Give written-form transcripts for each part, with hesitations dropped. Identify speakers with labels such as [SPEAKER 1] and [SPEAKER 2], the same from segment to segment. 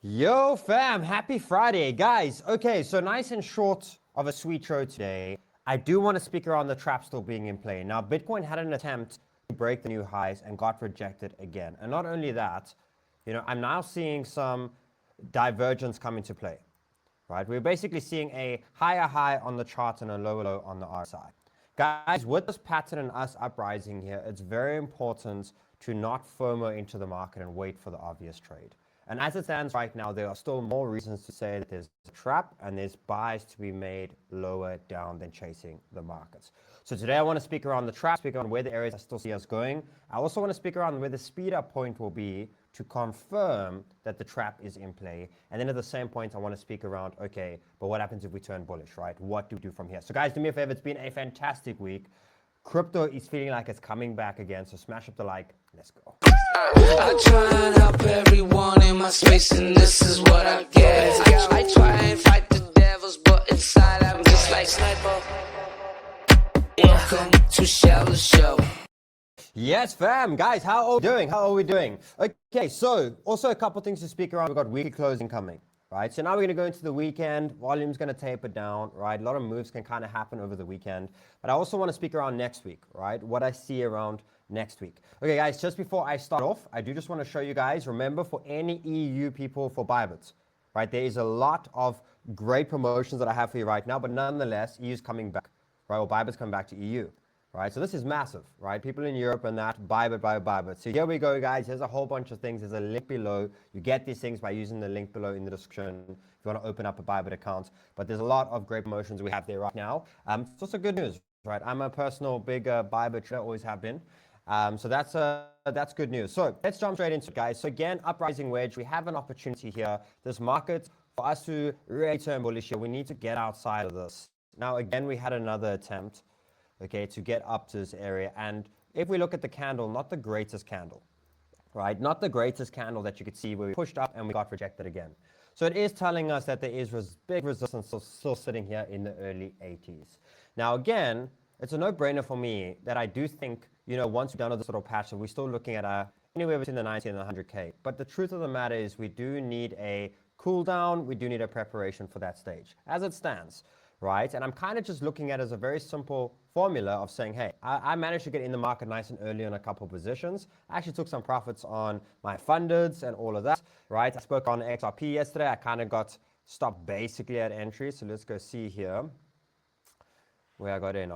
[SPEAKER 1] Yo fam, happy Friday, guys. Okay, so nice and short of a sweet show today. I do want to speak around the trap still being in play. Now, Bitcoin had an attempt to break the new highs and got rejected again. And not only that, I'm now seeing some divergence come into play, right? We're basically seeing a higher high on the chart and a lower low on the RSI. Guys, with this pattern and us uprising here, it's very important to not FOMO into the market and wait for the obvious trade. And as it stands right now, there are still more reasons to say that there's a trap and there's buys to be made lower down than chasing the markets. So today I want to speak around the trap, speak on where the areas I still see us going. I also want to speak around where the speed up point will be to confirm that the trap is in play. And then at the same point, I want to speak around, okay, but what happens if we turn bullish, right? What do we do from here? So guys, do me a favor. It's been a fantastic week. Crypto is feeling like it's coming back again. So smash up the like. Let's go.
[SPEAKER 2] I try and help everyone in my space, and this is what I get. I try and fight the devils, but inside I'm just like Sniper. Welcome to Sheldon Show.
[SPEAKER 1] Yes, fam. Guys, how are we doing? How are we doing? Okay, so also a couple things to speak around. We've got weekly closing coming, right? So now we're going to go into the weekend. Volume's going to taper down, right? A lot of moves can kind of happen over the weekend. But I also want to speak around next week, right? What I see around next week. Okay, guys, just before I start off, I do just want to show you guys, remember for any EU people for Bybit, right? There is a lot of great promotions that I have for you right now, but nonetheless, EU's coming back, right? Or Bybit's coming back to EU. Right, so this is massive, right? People in Europe and that, Bybit. So here we go, guys. Here's a whole bunch of things. There's a link below. You get these things by using the link below in the description if you want to open up a Bybit account. But there's a lot of great promotions we have there right now. It's also good news, right? I'm a personal big Bybit trader, always have been. So that's good news. So let's jump straight into it, guys. So again, uprising wedge. We have an opportunity here. This market, for us to really turn bullish here, we need to get outside of this. Now, again, we had another attempt, okay, to get up to this area. And if we look at the candle, not the greatest candle, right? Not the greatest candle that you could see where we pushed up and we got rejected again. So it is telling us that there is big resistance still sitting here in the early 80s. Now, again, it's a no-brainer for me that I do think, once we've done all this little patch, we're still looking at anywhere between the 90 and the 100K. But the truth of the matter is we do need a cool down. We do need a preparation for that stage as it stands. Right? And I'm kind of just looking at it as a very simple formula of saying, hey, I managed to get in the market nice and early on a couple of positions. I actually took some profits on my fundeds and all of that, right? I spoke on XRP yesterday. I kind of got stopped basically at entry. So let's go see here where I got in.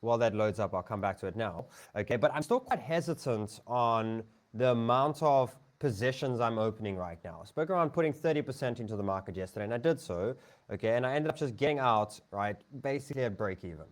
[SPEAKER 1] While that loads up, I'll come back to it now. Okay, but I'm still quite hesitant on the amount of positions I'm opening right now. I spoke around putting 30% into the market yesterday, and I did so, okay, and I ended up just getting out, right, basically at break even.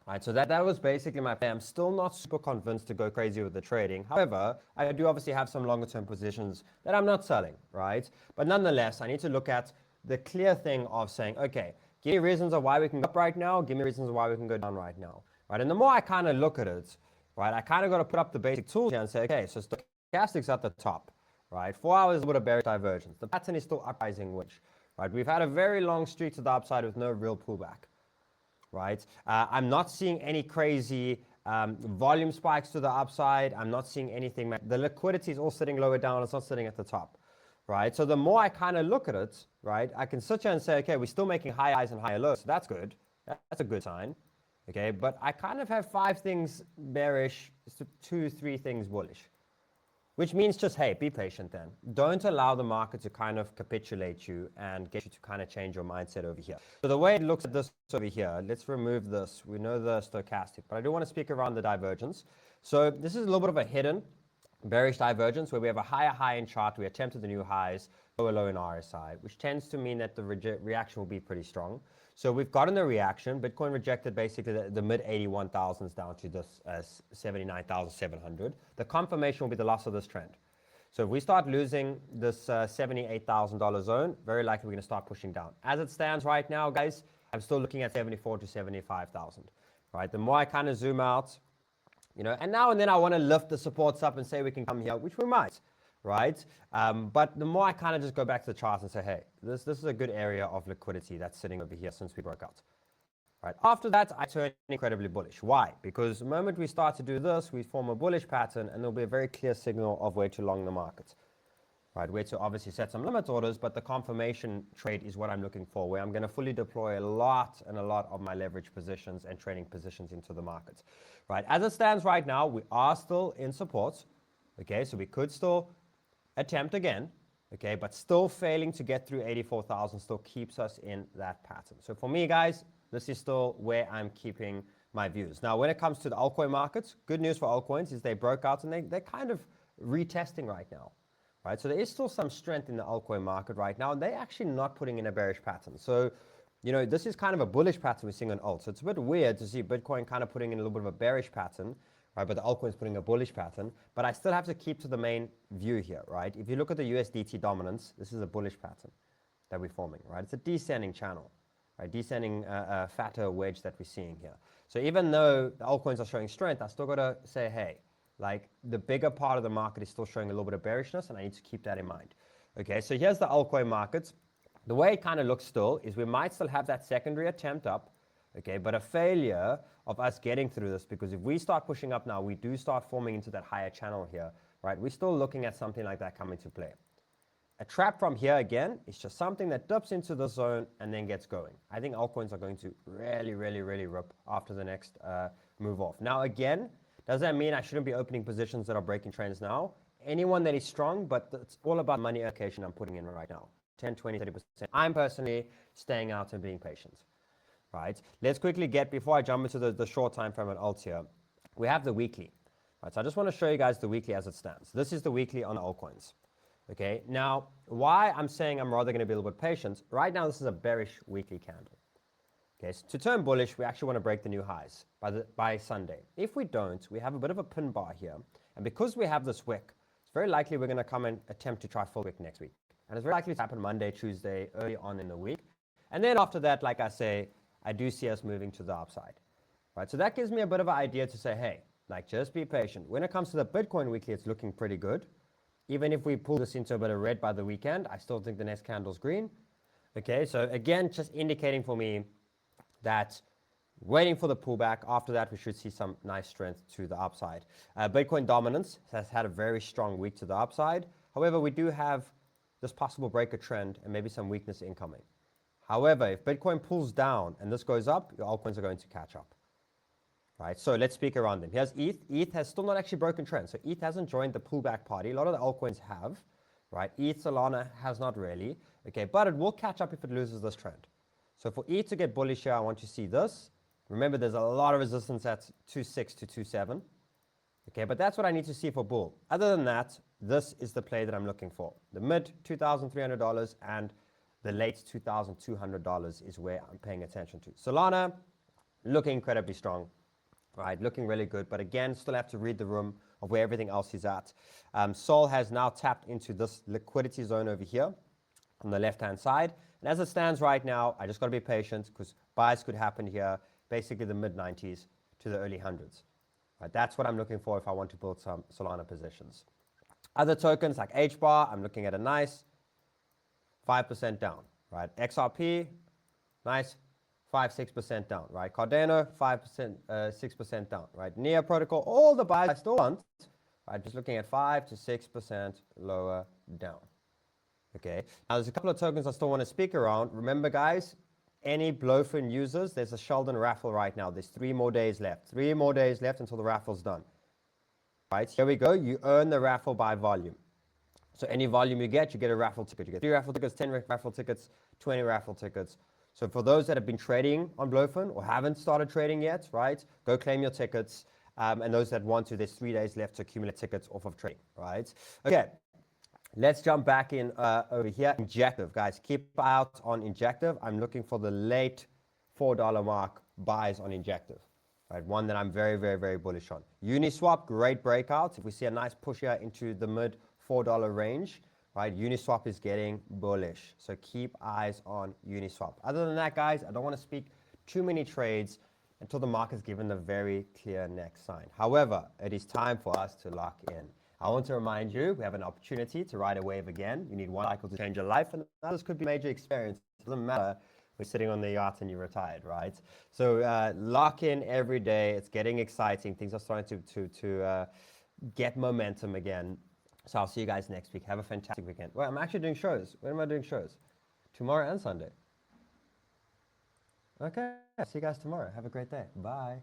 [SPEAKER 1] Right, so that was basically my plan. I'm still not super convinced to go crazy with the trading. However, I do obviously have some longer term positions that I'm not selling, right? But nonetheless, I need to look at the clear thing of saying, okay, give me reasons of why we can go up right now, give me reasons of why we can go down right now, right? And the more I kind of look at it, right, I kind of got to put up the basic tools here and say, okay, so stochastics at the top, right? 4 hours with a bearish divergence. The pattern is still uprising wedge, right? We've had a very long streak to the upside with no real pullback, right? I'm not seeing any crazy volume spikes to the upside. I'm not seeing anything. The liquidity is all sitting lower down. It's not sitting at the top, right? So the more I kind of look at it, right, I can sit here and say, okay, we're still making high highs and higher lows. So that's good. That's a good sign, okay? But I kind of have 5 things bearish, 2, 3 things bullish. Which means just, hey, be patient then. Don't allow the market to kind of capitulate you and get you to kind of change your mindset over here. So the way it looks at this over here, let's remove this. We know the stochastic, but I do want to speak around the divergence. So this is a little bit of a hidden bearish divergence where we have a higher high in chart. We attempted the new highs, lower low in RSI, which tends to mean that the reaction will be pretty strong. So we've gotten the reaction. Bitcoin rejected basically the mid 81,000s down to this 79,700. The confirmation will be the loss of this trend. So if we start losing this $78,000 zone, very likely we're going to start pushing down. As it stands right now, guys, I'm still looking at 74 to 75,000. Right? The more I kind of zoom out, and now and then I want to lift the supports up and say we can come here, which we might. Right? But the more I kind of just go back to the charts and say, hey, this is a good area of liquidity that's sitting over here since we broke out. Right? After that, I turn incredibly bullish. Why? Because the moment we start to do this, we form a bullish pattern and there'll be a very clear signal of where to long the market. right? Where to obviously set some limit orders, but the confirmation trade is what I'm looking for, where I'm going to fully deploy a lot of my leverage positions and trading positions into the markets, right? As it stands right now, we are still in support, okay? So we could still attempt again, okay? But still failing to get through 84,000 still keeps us in that pattern. So for me, guys, this is still where I'm keeping my views. Now, when it comes to the altcoin markets, good news for altcoins is they broke out and they're kind of retesting right now, right? So there is still some strength in the altcoin market right now, and they're actually not putting in a bearish pattern. So, you know, this is kind of a bullish pattern we're seeing on alt. So it's a bit weird to see Bitcoin kind of putting in a little bit of a bearish pattern, right? But the altcoin's putting a bullish pattern. But I still have to keep to the main view here, right? If you look at the USDT dominance, this is a bullish pattern that we're forming, right? It's a descending channel, right? Descending fatter wedge that we're seeing here. So even though the altcoins are showing strength, I still got to say, hey, like the bigger part of the market is still showing a little bit of bearishness, and I need to keep that in mind. Okay, so here's the altcoin markets. The way it kind of looks still is we might still have that secondary attempt up, okay, but a failure of us getting through this, because if we start pushing up now, we do start forming into that higher channel here, right? We're still looking at something like that coming to play. A trap from here again is just something that dips into the zone and then gets going. I think altcoins are going to really rip after the next move off. Now again, does that mean I shouldn't be opening positions that are breaking trends now? Anyone that is strong, but it's all about money allocation I'm putting in right now. 10, 20, 30%. I'm personally staying out and being patient, right? Let's quickly get, before I jump into the short time frame on alt here, we have the weekly. Right, so I just want to show you guys the weekly as it stands. This is the weekly on altcoins. Okay, now why I'm saying I'm rather going to be a little bit patient, right now this is a bearish weekly candle. Okay, so to turn bullish, we actually want to break the new highs by Sunday. If we don't, we have a bit of a pin bar here, and because we have this wick, it's very likely we're going to come and attempt to try full wick next week. And it's very likely to happen Monday, Tuesday, early on in the week. And then after that, like I say, I do see us moving to the upside. Right, so that gives me a bit of an idea to say, hey, like just be patient. When it comes to the Bitcoin weekly, it's looking pretty good. Even if we pull this into a bit of red by the weekend, I still think the next candle's green. Okay, so again, just indicating for me that waiting for the pullback. After that, we should see some nice strength to the upside. Bitcoin dominance has had a very strong week to the upside. However, we do have this possible breaker trend and maybe some weakness incoming. However, if Bitcoin pulls down and this goes up, your altcoins are going to catch up. Right, so let's speak around them. Here's ETH. ETH has still not actually broken trend. So ETH hasn't joined the pullback party. A lot of the altcoins have, right? ETH, Solana has not really. Okay, but it will catch up if it loses this trend. So for ETH to get bullish here, I want to see this. Remember, there's a lot of resistance at 2.6 to 2.7. Okay, but that's what I need to see for bull. Other than that, this is the play that I'm looking for. The mid $2,300 and the late $2,200 is where I'm paying attention to. Solana, looking incredibly strong. Right, looking really good, but again, still have to read the room of where everything else is at. SOL has now tapped into this liquidity zone over here on the left-hand side. And as it stands right now, I just got to be patient because buys could happen here, basically the mid-90s to the early hundreds. Right, that's what I'm looking for if I want to build some Solana positions. Other tokens like HBAR, I'm looking at a nice 5% down. Right, XRP, nice 5-6% down, right? Cardano, 6% down, right? Near protocol, all the buys I still want, right? Just looking at 5 to 6% lower down. Okay. Now there's a couple of tokens I still want to speak around. Remember, guys, any Blowfin users, there's a Sheldon raffle right now. There's 3 more days left. 3 more days left until the raffle's done. Right? Here we go. You earn the raffle by volume. So any volume you get a raffle ticket. You get 3 raffle tickets, 10 raffle tickets, 20 raffle tickets. So for those that have been trading on Blowfin or haven't started trading yet, right, go claim your tickets. And those that want to, there's 3 days left to accumulate tickets off of trading, right? Okay, let's jump back in over here. Injective, guys, keep out on Injective. I'm looking for the late $4 mark buys on Injective, right? One that I'm very bullish on. Uniswap, great breakout. If we see a nice push here into the mid $4 range, right, Uniswap is getting bullish. So keep eyes on Uniswap. Other than that, guys, I don't want to speak too many trades until the market's given the very clear next sign. However, it is time for us to lock in. I want to remind you, we have an opportunity to ride a wave again. You need one cycle to change your life, and others could be major experience. It doesn't matter. We're sitting on the yacht and you're retired, right? So lock in every day. It's getting exciting. Things are starting to get momentum again. So I'll see you guys next week. Have a fantastic weekend. Well, I'm actually doing shows. When am I doing shows? Tomorrow and Sunday. Okay. See you guys tomorrow. Have a great day. Bye.